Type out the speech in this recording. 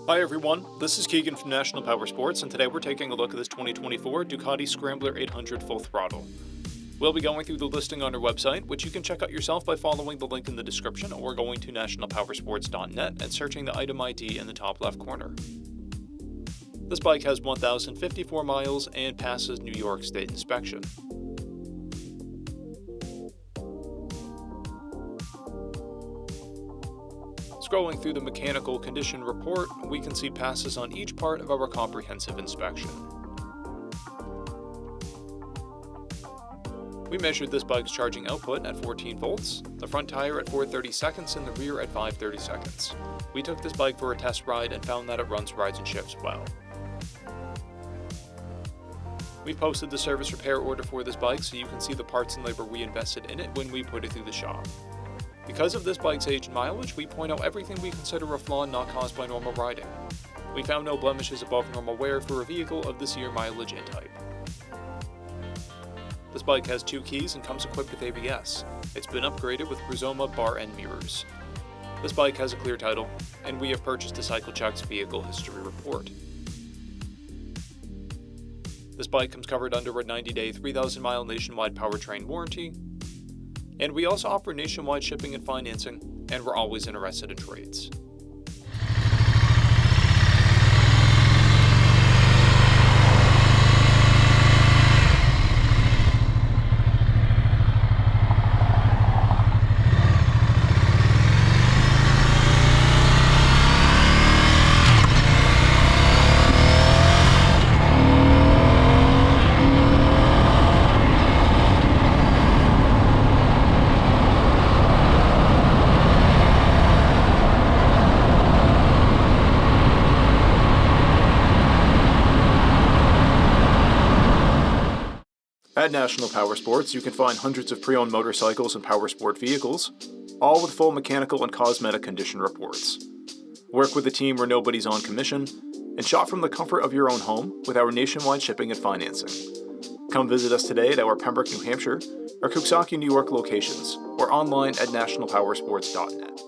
Hi everyone, this is Keegan from National Powersports, and today we're taking a look at this 2024 Ducati Scrambler 800 Full Throttle. We'll be going through the listing on our website, which you can check out yourself by following the link in the description or going to nationalpowersports.net and searching the item ID in the top left corner. This bike has 1,054 miles and passes New York State inspection. Scrolling through the mechanical condition report, we can see passes on each part of our comprehensive inspection. We measured this bike's charging output at 14 volts, the front tire at 430 seconds and the rear at 530 seconds. We took this bike for a test ride and found that it runs rides and shifts well. We posted the service repair order for this bike so you can see the parts and labor we invested in it when we put it through the shop. Because of this bike's age and mileage, we point out everything we consider a flaw not caused by normal riding. We found no blemishes above normal wear for a vehicle of this year mileage and type. This bike has 2 keys and comes equipped with ABS. It's been upgraded with Rizoma bar end mirrors. This bike has a clear title, and we have purchased a CycleCheck's vehicle history report. This bike comes covered under a 90-day, 3,000-mile nationwide powertrain warranty, and we also offer nationwide shipping and financing, and we're always interested in trades. At National Powersports, you can find hundreds of pre-owned motorcycles and powersport vehicles, all with full mechanical and cosmetic condition reports. Work with a team where nobody's on commission, and shop from the comfort of your own home with our nationwide shipping and financing. Come visit us today at our Pembroke, New Hampshire, or Coxsackie, New York locations, or online at nationalpowersports.net.